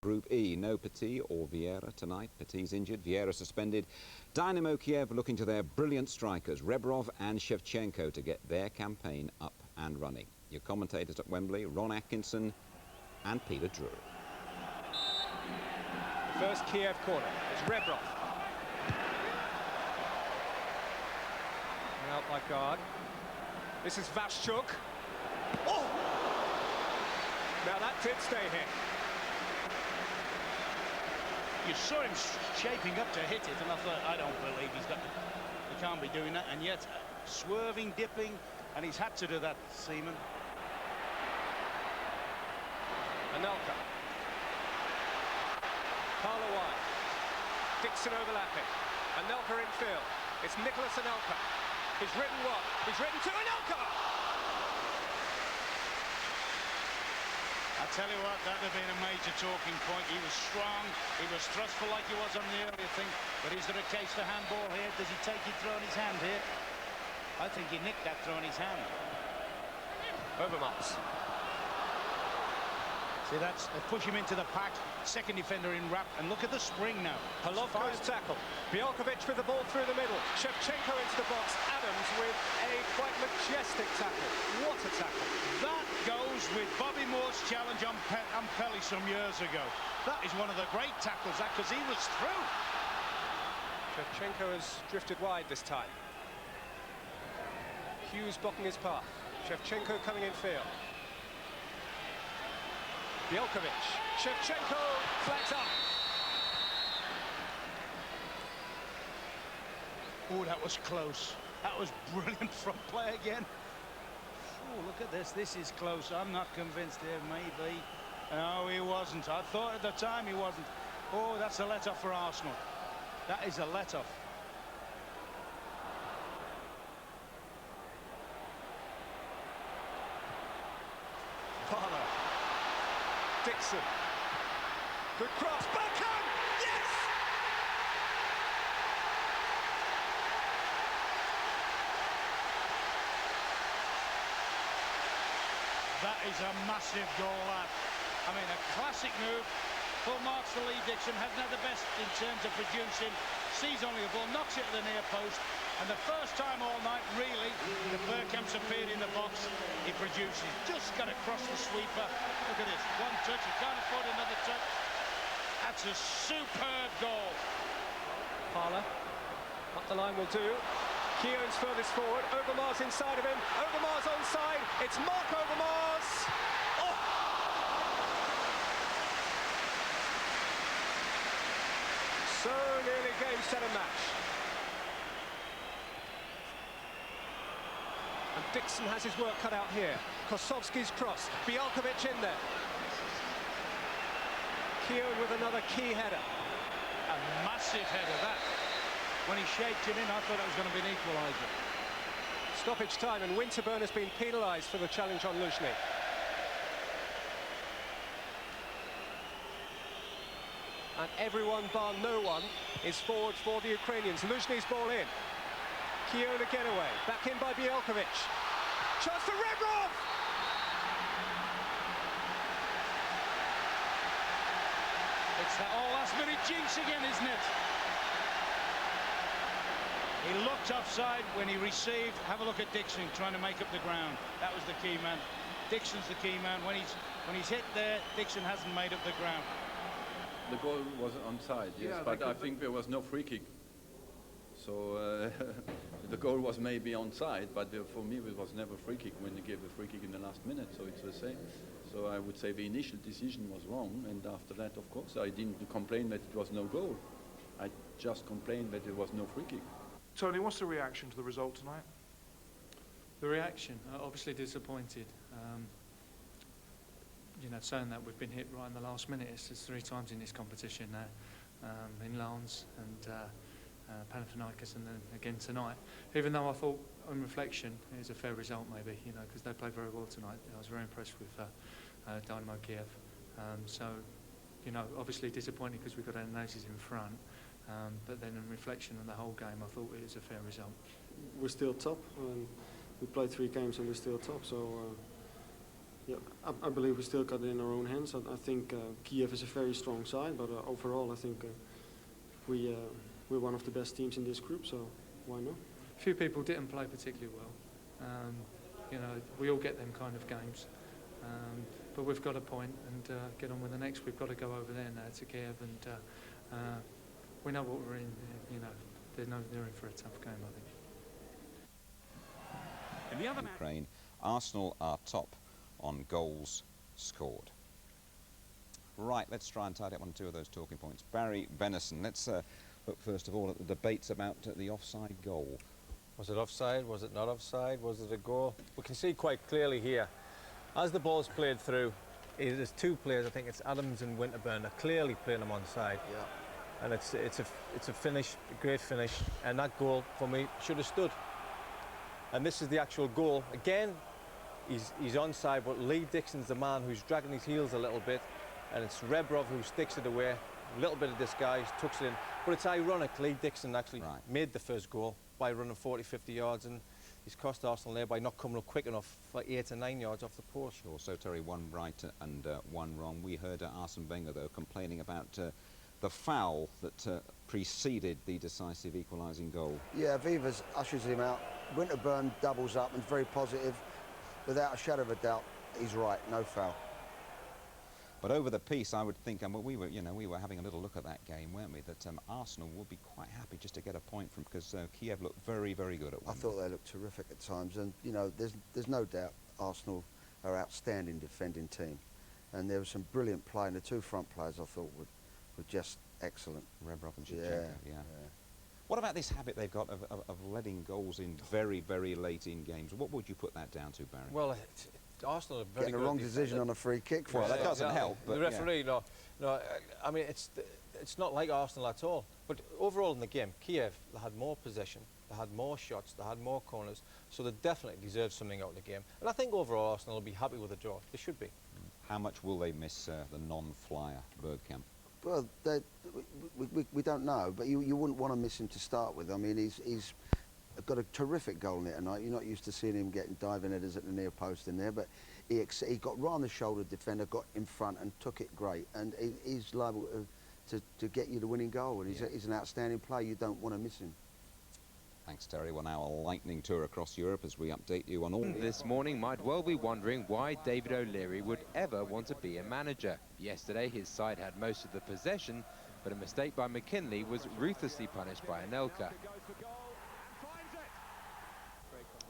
Group E, no Petit or Vieira tonight. Petit's injured, Vieira suspended. Dynamo Kyiv looking to their brilliant strikers, Rebrov and Shevchenko, to get their campaign up and running. Your commentators at Wembley, Ron Atkinson and Peter Drury. The first Kyiv corner, it's Rebrov. And out by guard. This is Vashchuk. Oh! Now that did stay here. You saw him shaping up to hit it, and I thought, I don't believe he can't be doing that, and yet swerving, dipping, and he's had to do that, Seaman. Anelka. Carlo wide. Dixon overlapping. Anelka in field. It's Nicholas Anelka. He's written what? He's written to Anelka! I tell you what, that would have been a major talking point. He was strong, he was thrustful like he was on the earlier thing, but is there a case for handball here? Does he take it throwing his hand here? I think he nicked that throwing his hand. Overmars. See, that's push him into the pack, second defender in wrap, and look at the spring now. Polovko's tackle. Bielkovic with the ball through the middle. Shevchenko into the box. Adams with a quite majestic tackle. What a tackle. That goes with Bobby Moore's challenge on Pelly some years ago. That is one of the great tackles, that, because he was through. Shevchenko has drifted wide this time. Hughes blocking his path. Shevchenko coming in field. Bielkovic. Shevchenko flags up. Oh, that was close. That was brilliant front play again. Oh, look at this. This is close. I'm not convinced here. Maybe. No, he wasn't. I thought at the time he wasn't. Oh, that's a let-off for Arsenal. That is a let-off. Barlow. Dixon. Good cross. Backhand! Yes! That is a massive goal, that. I mean, a classic move. Full marks for Lee Dixon. Hasn't had the best in terms of producing. Sees only a ball, knocks it to the near post. And the first time all night, really, the Bergkamp's appeared in the box. He produces. Just got across the sweeper. Look at this. One touch. He can't afford another touch. That's a superb goal. Parler. Up the line will do. Keown's furthest forward. Overmars inside of him. Overmars onside. It's Mark Overmars. Oh! So nearly game, set and match. And Dixon has his work cut out here. Kosovski's cross. Bielkovic in there. Keown with another key header. A massive header, that. When he shaped it in, I thought it was going to be an equalizer. Stoppage time, and Winterburn has been penalised for the challenge on Luzhny. And everyone bar no one is forward for the Ukrainians. Luzhny's ball in. Keown again away. Back in by Bielkovic. Chance for Rebrov! It's that all last-minute jinx again, isn't it? He looked offside when he received. Have a look at Dixon trying to make up the ground. That was the key man. Dixon's the key man. When he's hit there, Dixon hasn't made up the ground. The goal was onside, yes, yeah, but I think there was no free kick. So the goal was maybe onside, but for me it was never free kick when they gave the free kick in the last minute, so it's the same. So I would say the initial decision was wrong, and after that, of course, I didn't complain that it was no goal. I just complained that it was no free kick. Tony, what's the reaction to the result tonight? The reaction, obviously disappointed. You know, saying that we've been hit right in the last minute. It's 3 times in this competition now, in Lens and Panathinaikos, and then again tonight. Even though I thought, on reflection, it was a fair result, maybe, you know, because they played very well tonight. I was very impressed with Dynamo Kyiv. So, you know, obviously disappointed because we got our noses in front. But then, in reflection on the whole game, I thought it was a fair result. We're still top. We played 3 games and we're still top. So Yeah, I believe we still got it in our own hands. I think Kyiv is a very strong side, but overall I think we're one of the best teams in this group, so why not? A few people didn't play particularly well. You know, we all get them kind of games. But we've got a point and get on with the next. We've got to go over there now to Kyiv, and we know what we're in. You know, they're in for a tough game, I think. In the other Ukraine, Arsenal are top on goals scored. Right, let's try and tidy up one or two of those talking points. Barry Venison, let's look first of all at the debates about the offside goal. Was it offside? Was it not offside? Was it a goal? We can see quite clearly here, as the ball's played through, there's two players, I think it's Adams and Winterburn, are clearly playing them onside. Yeah. And it's a finish, a great finish, and that goal for me should have stood. And this is the actual goal. Again, he's onside, but Lee Dixon's the man who's dragging his heels a little bit, and it's Rebrov who sticks it away. A little bit of disguise, tucks it in. But it's ironic, Lee Dixon actually made the first goal by running 40, 50 yards, and he's cost Arsenal there by not coming up quick enough for 8 or 9 yards off the post. Sure, so Terry, one right and one wrong. We heard Arsene Wenger, though, complaining about the foul that preceded the decisive equalising goal. Yeah, Vivas ushers him out. Winterburn doubles up and is very positive. Without a shadow of a doubt, he's right, no foul. But over the piece, I would think, and we were having a little look at that game, weren't we? That Arsenal would be quite happy just to get a point from, because Kyiv looked very, very good at one. I thought they looked terrific at times, and you know, there's no doubt Arsenal are an outstanding defending team, and there was some brilliant play, and the two front players I thought were just excellent. Rebrov and Shevchenko, yeah. What about this habit they've got of letting goals in very, very late in games? What would you put that down to, Barry? Well, Arsenal are very getting good. the wrong decision on a free kick. Well, that doesn't help. But the referee, no. I mean, it's not like Arsenal at all. But overall in the game, Kyiv, they had more possession, they had more shots, they had more corners, so they definitely deserve something out of the game. And I think overall Arsenal will be happy with the draw. They should be. How much will they miss the non-flyer Bergkamp? Well, we don't know, but you wouldn't want to miss him to start with. I mean, he's got a terrific goal in it tonight. You're not used to seeing him getting diving headers at the near post in there, but he got right on the shoulder defender, got in front and took it great. And he's liable to get you the winning goal. And he's an outstanding player. You don't want to miss him. Thanks, Terry. Well, now a lightning tour across Europe as we update you on all. This morning might well be wondering why David O'Leary would ever want to be a manager. Yesterday, his side had most of the possession, but a mistake by McKinley was ruthlessly punished by Anelka.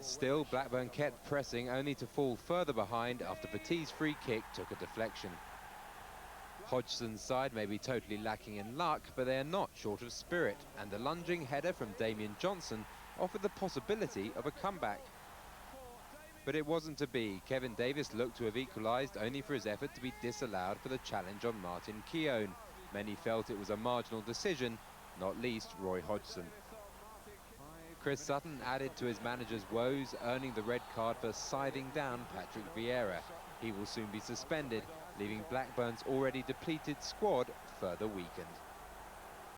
Still, Blackburn kept pressing, only to fall further behind after Petit's free kick took a deflection. Hodgson's side may be totally lacking in luck, but they are not short of spirit, and the lunging header from Damian Johnson offered the possibility of a comeback. But it wasn't to be. Kevin Davis looked to have equalised, only for his effort to be disallowed for the challenge on Martin Keown. Many felt it was a marginal decision, not least Roy Hodgson. Chris Sutton added to his manager's woes, earning the red card for scything down Patrick Vieira. He will soon be suspended, leaving Blackburn's already depleted squad further weakened.